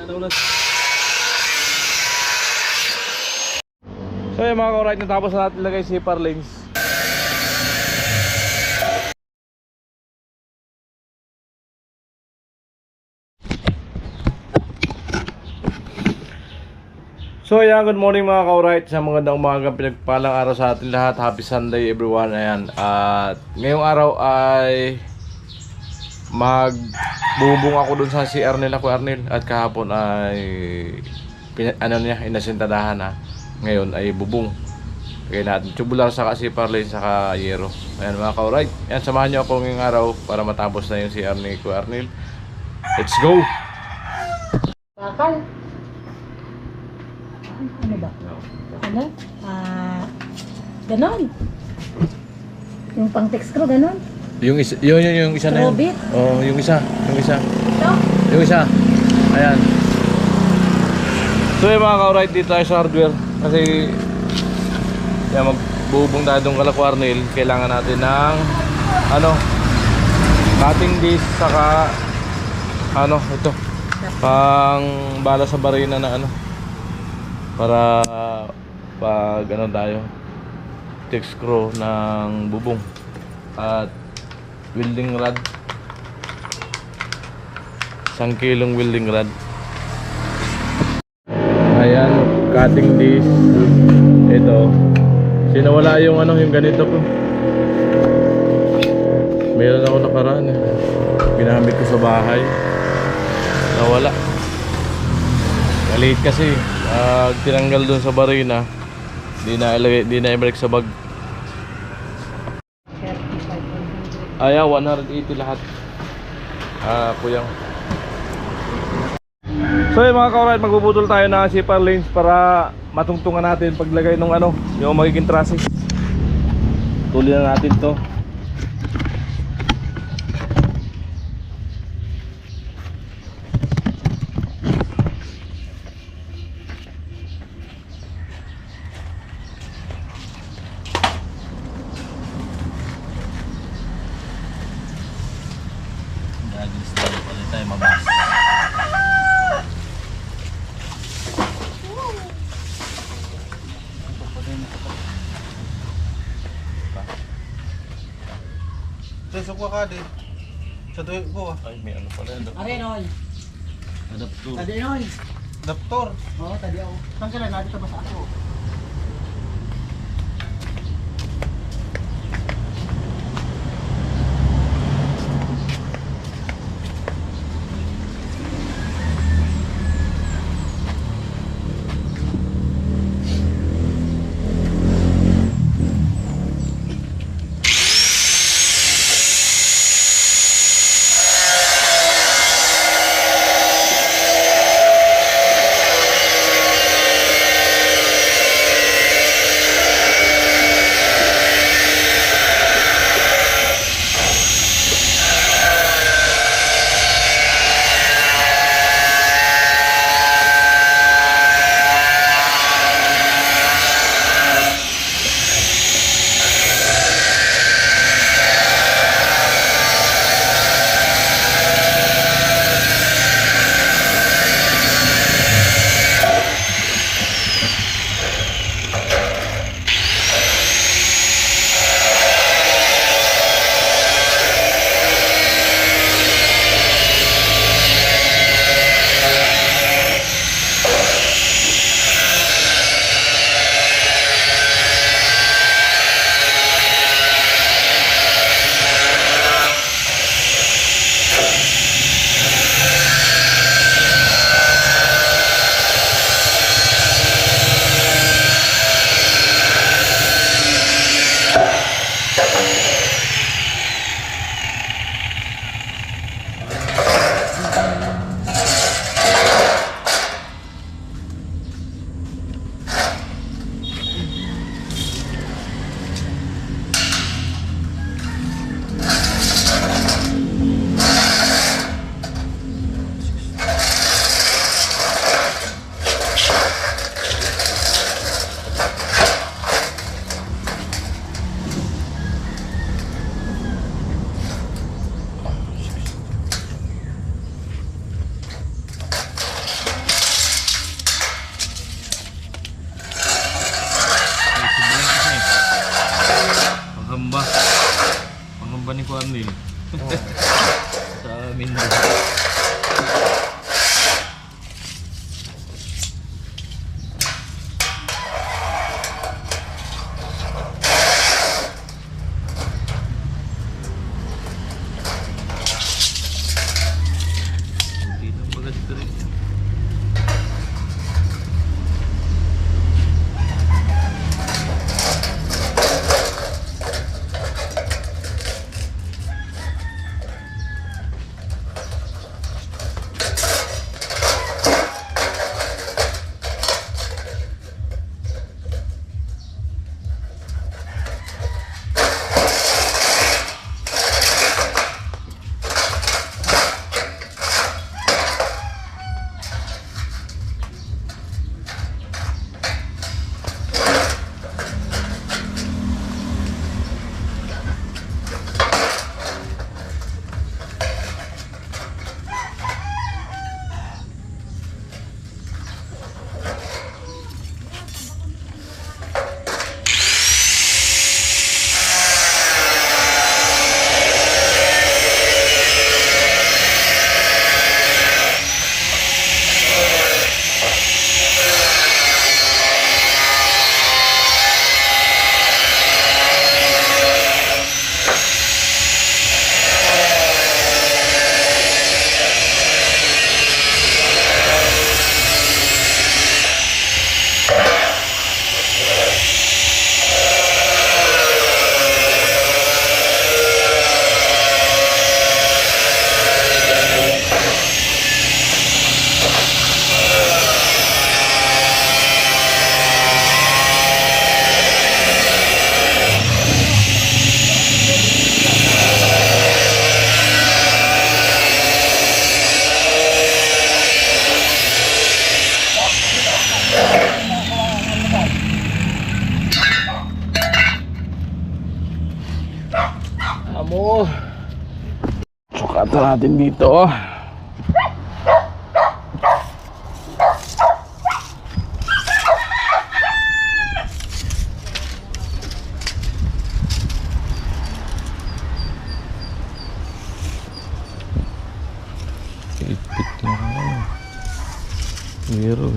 So yung mga ka-right, natapos na natin lagay si zipper links. So ayan, good morning mga ka-right. Sa magandang umaga, pinagpalang araw sa atin lahat. Happy Sunday everyone. Ayan, at ngayong araw ay magbubong ako dun sa si Arnel, ako Arnel. At kahapon ay inasintadahan na. Ngayon ay bubong. Kaya natin tubular sa zipper lane saka yero. Ayan mga ka-right. Ayan, samahan nyo ako ngayong araw para matapos na yung si Arnel, ko Arnel. Let's go! Bakal. Ano ba? Ano? Ganon. Yung pang text ko, ganon. Yung isa, yung isa na yun. Robit. Oh, yung isa. Ito? Yung isa. Ayan. So yung mga ka-right, dito tayo sa hardware. Kasi yan, magbubong tayo doon kala Arnel. Kailangan natin ng cutting disc saka ito pang bala sa barina na para pag tayo text screw ng bubong at welding rod, 1 kilong welding rod. Ayan, cutting disc. Ito, sinawala yung yung ganito ko. Meron ako nakaraan ginamit ko sa bahay, nawala. Maliit kasi. Tinanggal dun sa barina, di na i-break sa bag. Ayan, 180 lahat. Kuyang. So yung mga ka-right, magbubutol tayo ng zipper lanes para matungtungan natin paglagay ng yung magiging trusses. Tuloy na natin to. Sukwa ka din. Sa tuwing ko Ay, may pala yun. Arenoy. Adapter. Arenoy. Adaptor. Oo, tadi ako. Saan ka lang? Dito ba sa ako? Alamin mo. Hindi na maganda rin yan. Amo. Sukatan natin dito. Ipit na ako. Meron.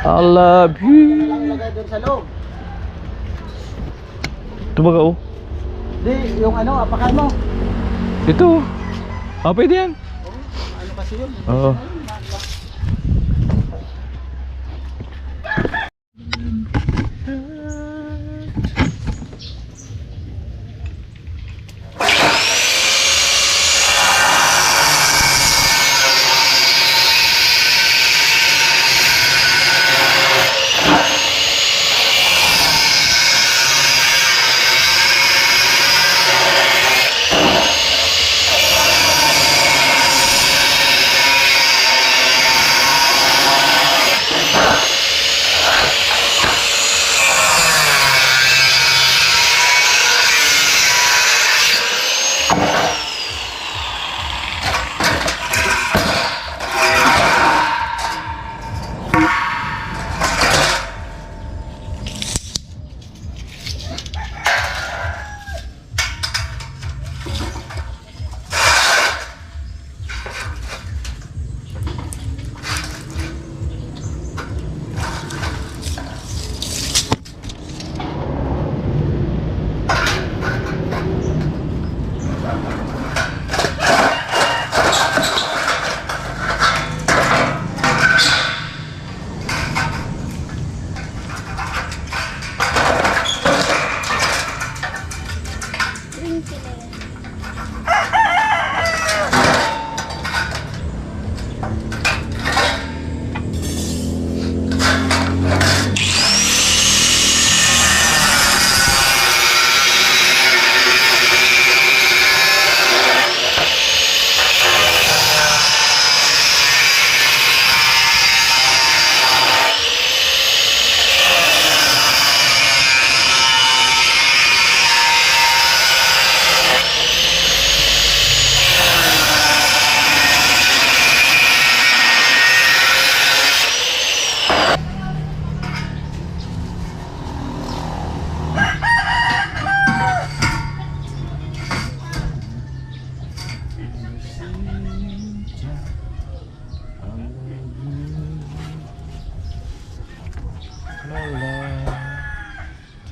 I love you. Lagay doon sa loob. Ito ba ka oh? Di, yung ano, apakan mo. Ito. Ah, pwede yan. Ano kasi yun? Oo.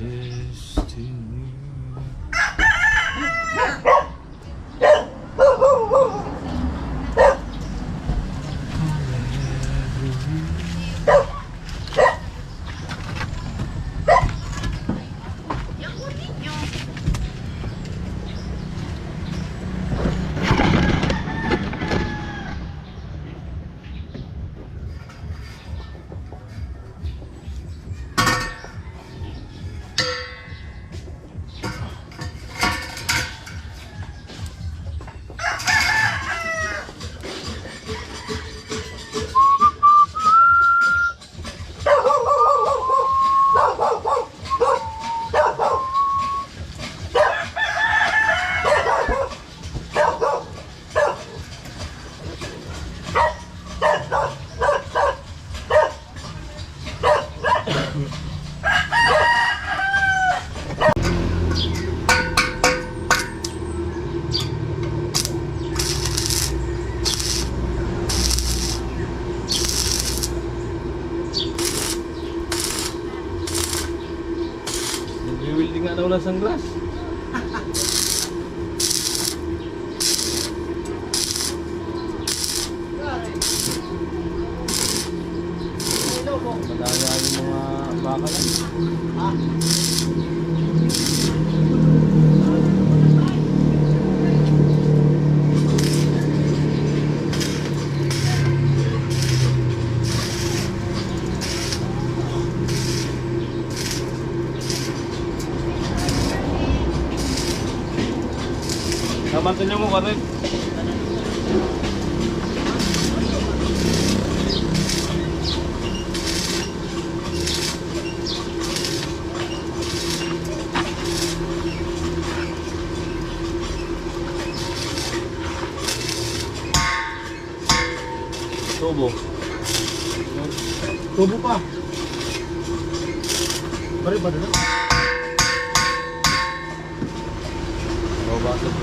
Destiny. Nag-wielding nga daw ng sunglass. Madaya yung mga baka lang. Namantin niyo mo ka rin. Tubo. Tubo pa. Bari ba doon? Basag.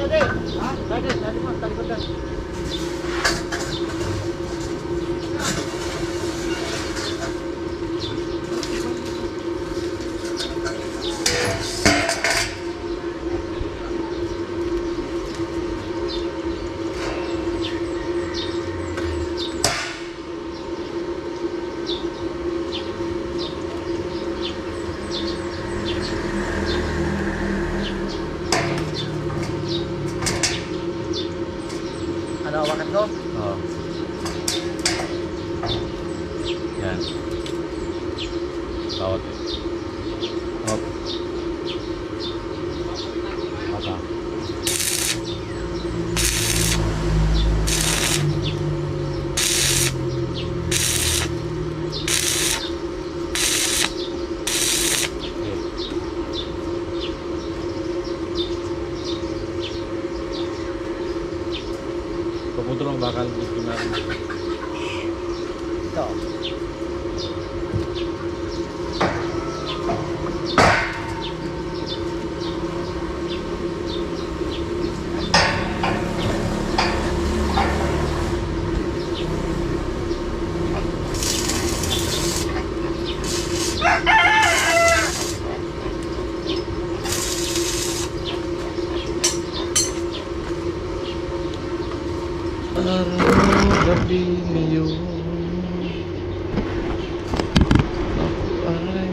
Dede. Ha? Dede, dede mo, talikod ka. Ano, wakat ko? Oo. Yan. Bawat. Hop. Mata. Papunto lang bakal dito natin. Ito. Gabi ngayon ako ay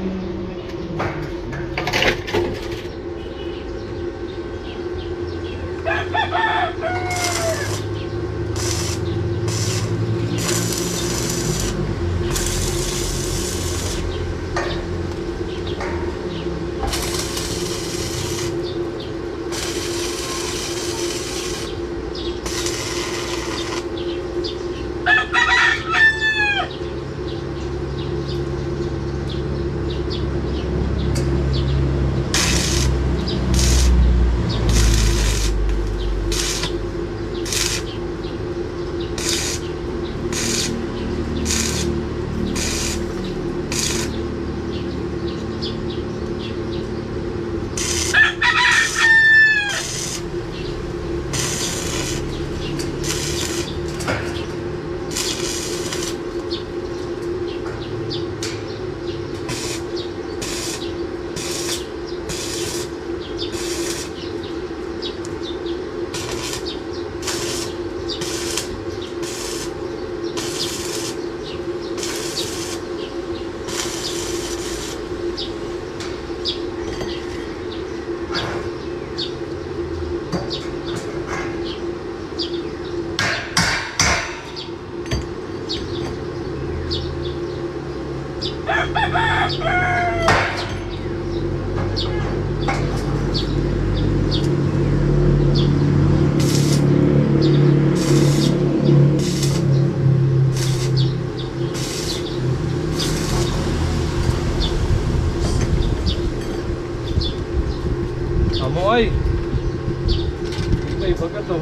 amo ay. May baga to.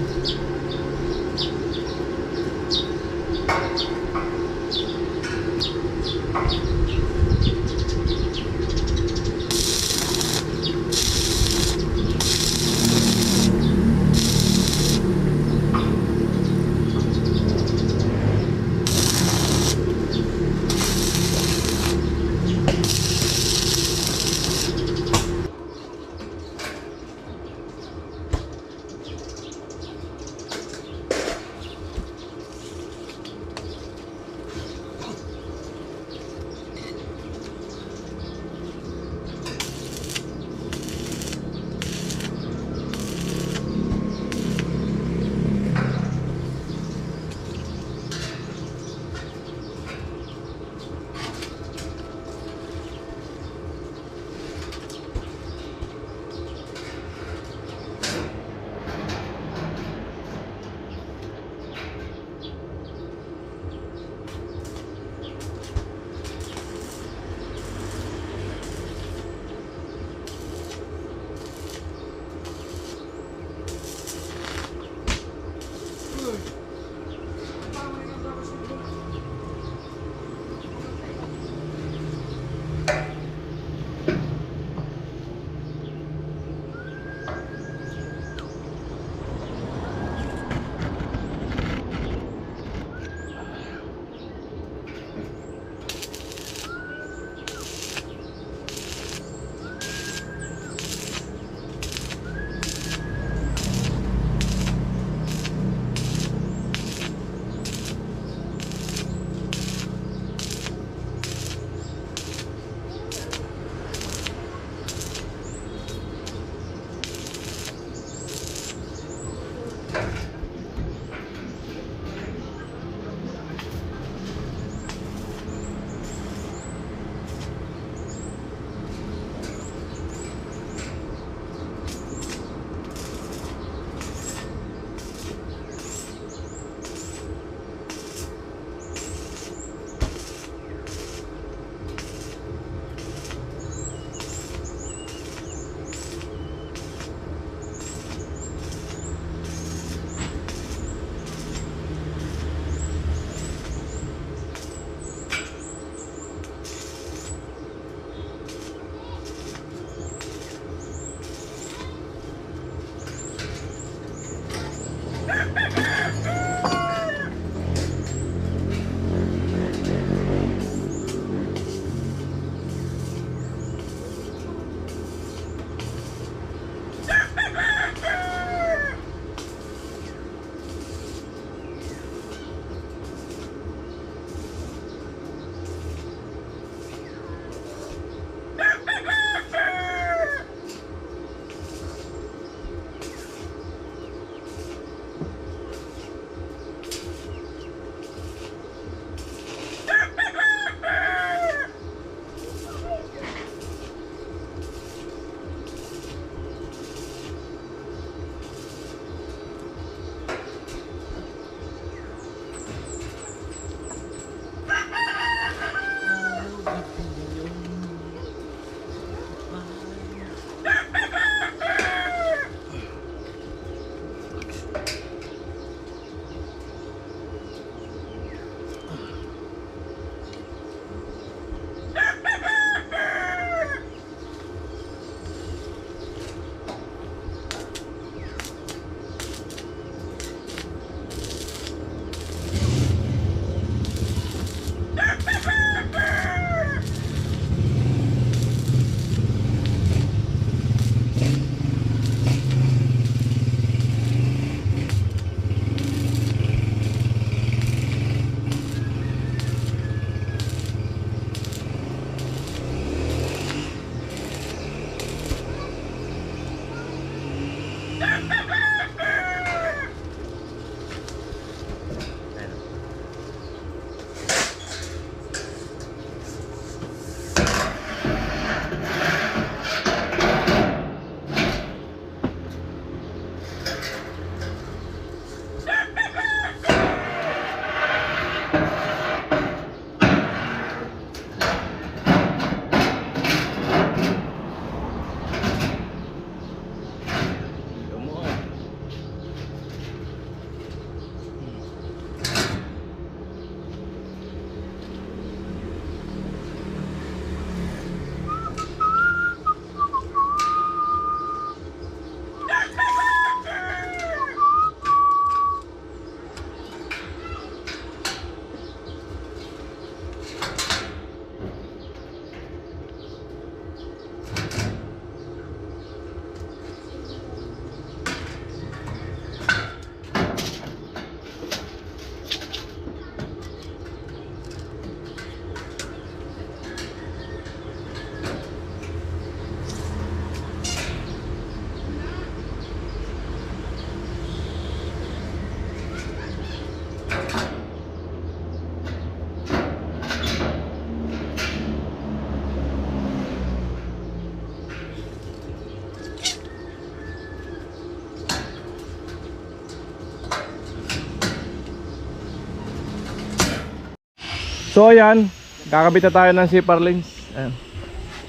So ayan, kakabit na tayo ng zipper lens. Ayan.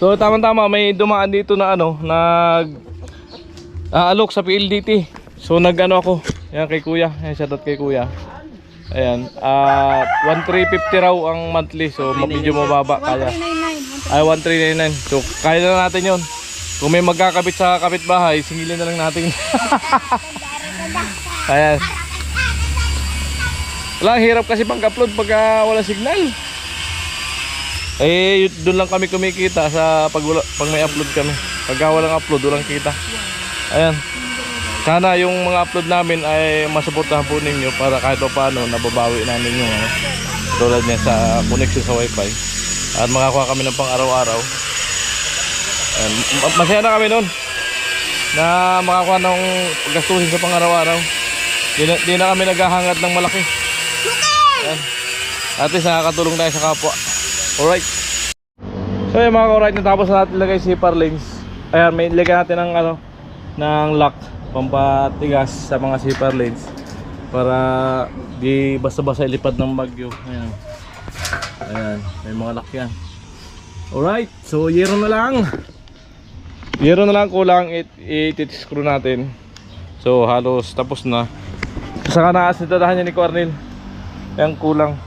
So tama-tama may dumaan dito na ano, alok sa PLDT. So nag-ano ako, ayan kay kuya, ayan shoutout kay kuya. Ayan, 1350 raw ang monthly, so medyo mababa kaya. Ay 1399. So kaya na natin 'yon. Kung may magkakabit sa kapitbahay, singilin na lang natin. Ayan. Wala, hirap kasi pag-upload pagka wala signal. Eh, doon lang kami kumikita sa pag may upload kami. Pagka walang upload, walang kita. Ayan. Sana yung mga upload namin ay masuportahan po ninyo para kahit pa paano nababawi namin yung ano, tulad niya sa connection sa wifi. At makakuha kami ng pang araw-araw. Masaya na kami noon na makakuha ng gastusin sa pang araw-araw. Di na kami naghahangad ng malaki. Ayan. At least nakakatulong tayo sa kapwa. Alright. So yung mga ka-alright, natapos na natin ilagay si Parlings. Ayan, may ilagay natin ng ano, ng lock pampatigas sa mga zipper lanes para di basta-basta ilipad ng bagyo. Ayan. Ayan, may mga lock yan. Alright, so yero na lang. Yero na lang kulang, i-screw natin. So halos tapos na. Saka naas nitadahan niya ni Cornel. Ayan, kulang.